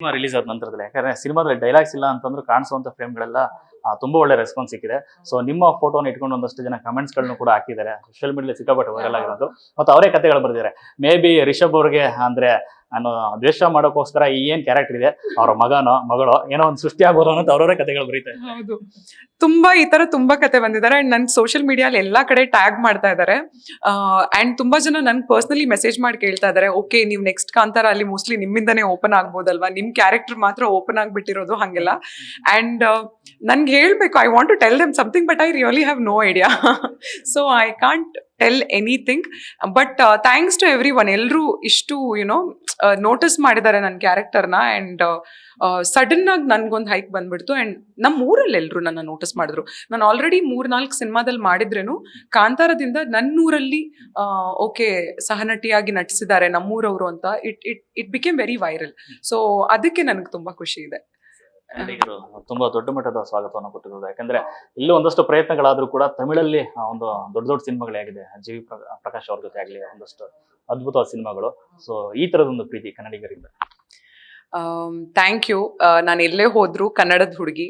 Cinema release ಆದ ನಂತರದಲ್ಲಿ, ಯಾಕಂದ್ರೆ ಸಿನಿಮಾದಲ್ಲಿ ಡೈಲಾಗ್ಸ್ ಇಲ್ಲ ಅಂತಂದ್ರೂ ಕಾಣಿಸುವಂತ ಫ್ರೇಮ್ಗಳೆಲ್ಲ ತುಂಬಾ ಒಳ್ಳೆ ರೆಸ್ಪಾನ್ಸ್ ಸಿಕ್ಕಿದೆ. ಸೊ ನಿಮ್ಮ ಫೋಟೋನ ಇಟ್ಕೊಂಡು ಒಂದಷ್ಟು ಜನ ಕಮೆಂಟ್ಸ್ ಗಳನ್ನು ಕೂಡ ಹಾಕಿದ್ದಾರೆ, ಸೋಷಿಯಲ್ ಮೀಡಿಯಾ ಸಿಕ್ಕಾಪಟ್ಟೆ ವೈರಲ್ ಆಗಿರೋದು. ಮತ್ತು ಅವರೇ ಕಥೆಗಳು ಬರ್ದಿದ್ದಾರೆ. ಮೇ ಬಿ ರಿಷಬ್ ಅವ್ರಿಗೆ ಅಂದ್ರೆ ನಾನು ದ್ವೇಷ ಮಾಡೋಕ್ಕೋಸ್ಕರ ಈ ಏನ್ ಕ್ಯಾರೆಕ್ಟರ್ ಇದೆ, ಅವ್ರ ಮಗಳೋ ಏನೋ ಒಂದು ಸೃಷ್ಟಿ ಆಗ್ಬೋದು ಅನ್ನೋ ಅವರವರೇ ಕಥೆಗಳು ಬರೀತಾರೆ. ಹೌದು, ತುಂಬಾ ಈ ತರ ತುಂಬಾ ಕತೆ ಬಂದಿದ್ದಾರೆ. ಅಂಡ್ ನನ್ ಸೋಷಿಯಲ್ ಮೀಡಿಯಾಲಿ ಎಲ್ಲಾ ಕಡೆ ಟ್ಯಾಗ್ ಮಾಡ್ತಾ ಇದ್ದಾರೆ. ಅಂಡ್ ತುಂಬಾ ಜನ ನನ್ ಪರ್ಸನಲಿ ಮೆಸೇಜ್ ಮಾಡಿ ಕೇಳ್ತಾ ಇದಾರೆ, ಓಕೆ ನೀವು ನೆಕ್ಸ್ಟ್ ಕಾಂತಾರ ಅಲ್ಲಿ ಮೋಸ್ಟ್ಲಿ ನಿಮ್ಮಿಂದನೇ ಓಪನ್ ಆಗ್ಬೋದಲ್ವಾ, ನಿಮ್ ಕ್ಯಾರೆಕ್ಟರ್ ಮಾತ್ರ ಓಪನ್ ಆಗ್ಬಿಟ್ಟಿರೋದು ಹಂಗೆಲ್ಲ. ಅಂಡ್ ನನ್ಗೆ ಹೇಳ್ಬೇಕು, I want to tell them something but I really have no idea. So I can't tell anything. But thanks to everyone, ಎಲ್ಲರೂ ಇಷ್ಟು ಯುನೋ ನೋಟಿಸ್ ಮಾಡಿದ್ದಾರೆ ನನ್ನ ಕ್ಯಾರೆಕ್ಟರ್ನ. ಅಂಡ್ ಸಡನ್ ಆಗಿ ನನ್ಗೊಂದು ಹೈಕ್ ಬಂದ್ಬಿಡ್ತು. ಅಂಡ್ ನಮ್ಮ ಊರಲ್ಲಿ ಎಲ್ಲರೂ ನನ್ನ ನೋಟಿಸ್ ಮಾಡಿದ್ರು. ನಾನು ಆಲ್ರೆಡಿ 3-4 ಸಿನಿಮಾದಲ್ಲಿ ಮಾಡಿದ್ರೇನು ಕಾಂತಾರದಿಂದ ನನ್ನೂರಲ್ಲಿ ಓಕೆ ಸಹನಟಿಯಾಗಿ ನಟಿಸಿದ್ದಾರೆ ನಮ್ಮೂರವರು ಅಂತ it became very viral. So ಅದಕ್ಕೆ ನನಗೆ ತುಂಬಾ ಖುಷಿ ಇದೆ. ತುಂಬಾ ದೊಡ್ಡ ಮಟ್ಟದ ಸ್ವಾಗತವನ್ನು ಕೊಟ್ಟಿರೋದು. ಯಾಕಂದ್ರೆ ಇಲ್ಲೂ ಒಂದಷ್ಟು ಪ್ರಯತ್ನಗಳಾದ್ರೂ ಕೂಡ ತಮಿಳಲ್ಲಿ ಒಂದು ದೊಡ್ಡ ಸಿನಿಮಾಗಳೇ ಆಗಿದೆ. ಜಿ.ವಿ. ಪ್ರಕಾಶ್ ಅವ್ರ ಜೊತೆ ಆಗ್ಲಿ ಒಂದಷ್ಟು ಅದ್ಭುತವಾದ ಸಿನಿಮಾಗಳು. ಸೊ ಈ ತರದೊಂದು ಪ್ರೀತಿ ಕನ್ನಡಿಗರಿಂದ. Thank you. ನಾನು ಎಲ್ಲೇ ಹೋದ್ರು ಕನ್ನಡದ ಹುಡುಗಿ.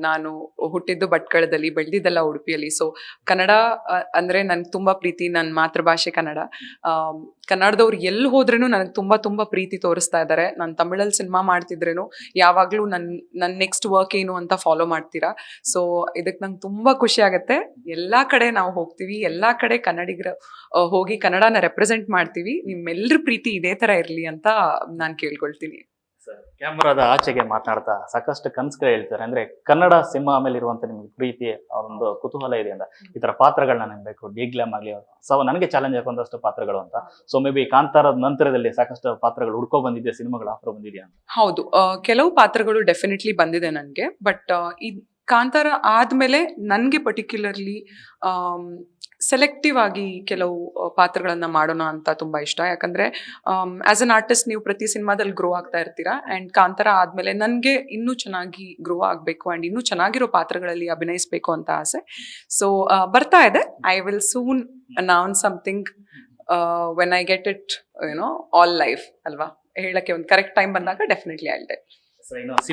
ನಾನು ಹುಟ್ಟಿದ್ದು ಭಟ್ಕಳದಲ್ಲಿ, ಬೆಳೆದಿದ್ದೆಲ್ಲ ಉಡುಪಿಯಲ್ಲಿ. ಸೊ ಕನ್ನಡ ಅಂದ್ರೆ ನನ್ಗೆ ತುಂಬಾ ಪ್ರೀತಿ. ನನ್ನ ಮಾತೃಭಾಷೆ ಕನ್ನಡ. ಕನ್ನಡದವ್ರು ಎಲ್ಲಿ ಹೋದ್ರೂ ನನಗೆ ತುಂಬಾ ಪ್ರೀತಿ ತೋರಿಸ್ತಾ ಇದ್ದಾರೆ. ನಾನು ತಮಿಳಲ್ಲಿ ಸಿನಿಮಾ ಮಾಡ್ತಿದ್ರೇನು ಯಾವಾಗ್ಲೂ ನನ್ನ ನೆಕ್ಸ್ಟ್ ವರ್ಕ್ ಏನು ಅಂತ ಫಾಲೋ ಮಾಡ್ತೀರಾ. ಸೊ ಇದಕ್ಕೆ ನಂಗೆ ತುಂಬಾ ಖುಷಿ ಆಗುತ್ತೆ. ಎಲ್ಲಾ ಕಡೆ ನಾವು ಹೋಗ್ತೀವಿ, ಎಲ್ಲಾ ಕಡೆ ಕನ್ನಡಿಗರ ಹೋಗಿ ಕನ್ನಡನ ರೆಪ್ರೆಸೆಂಟ್ ಮಾಡ್ತೀವಿ. ನಿಮ್ಮೆಲ್ಲರ ಪ್ರೀತಿ ಇದೇ ತರ ಇರ್ಲಿ ಅಂತ ನಾನು ಕೇಳ್ಕೊಳ್ತೀನಿ. ಕ್ಯಾಮರಾದ ಆಚೆಗೆ ಮಾತನಾಡ್ತಾ ಸಾಕಷ್ಟು ಕನಸುಗಳು ಹೇಳ್ತಾರೆ. ಅಂದ್ರೆ ಕನ್ನಡ ಸಿನಿಮಾ ಮೇಲೆ ಇರುವಂತ ನಿಮ್ಗೆ ಪ್ರೀತಿ, ಒಂದು ಕುತೂಹಲ ಇದೆ ಅಂತ ಈ ತರ ಪಾತ್ರಗಳನ್ನ ನನ್ಗೆ ಬೇಕು, ಡಿಗ್ಲಾಮ್ ಆಗ್ಲಿ ನನಗೆ ಚಾಲೆಂಜ್ ಆಗುವಂತಷ್ಟು ಪಾತ್ರಗಳು ಅಂತ. ಸೊ ಮೇ ಬಿ ಕಾಂತಾರದ ನಂತರದಲ್ಲಿ ಸಾಕಷ್ಟು ಪಾತ್ರಗಳು ಹುಡ್ಕೋ ಬಂದಿದೆ, ಸಿನಿಮಾಗಳು ಆಫರ್ ಬಂದಿದೆಯಾ ಅಂತ? ಹೌದು, ಕೆಲವು ಪಾತ್ರಗಳು ಡೆಫಿನೆಟ್ಲಿ ಬಂದಿದೆ ನನಗೆ. ಬಟ್ ಈ ಕಾಂತಾರ ಆದ್ಮೇಲೆ ನನಗೆ ಪರ್ಟಿಕ್ಯುಲರ್ಲಿ ಸೆಲೆಕ್ಟಿವ್ ಆಗಿ ಕೆಲವು ಪಾತ್ರಗಳನ್ನ ಮಾಡೋಣ ಅಂತ ತುಂಬಾ ಇಷ್ಟ. ಯಾಕಂದ್ರೆ ಆಸ್ ಅನ್ ಆರ್ಟಿಸ್ಟ್ ನೀವು ಪ್ರತಿ ಸಿನಿಮಾದಲ್ಲಿ ಗ್ರೋ ಆಗ್ತಾ ಇರ್ತೀರಾ. ಅಂಡ್ ಕಾಂತಾರ ಆದ್ಮೇಲೆ ನನಗೆ ಇನ್ನೂ ಚೆನ್ನಾಗಿ ಗ್ರೋ ಆಗ್ಬೇಕು ಅಂಡ್ ಇನ್ನೂ ಚೆನ್ನಾಗಿರೋ ಪಾತ್ರಗಳಲ್ಲಿ ಅಭಿನಯಿಸ್ಬೇಕು ಅಂತ ಆಸೆ. ಸೊ ಬರ್ತಾ ಇದೆ. I will soon announce something when I get it all life ಅಲ್ವಾ. ಹೇಳಕ್ಕೆ ಒಂದು ಕರೆಕ್ಟ್ ಟೈಮ್ ಬಂದಾಗ ಡೆಫಿನೆಟ್ಲಿ ಐ ವಿಲ್ ಟೆಲ್.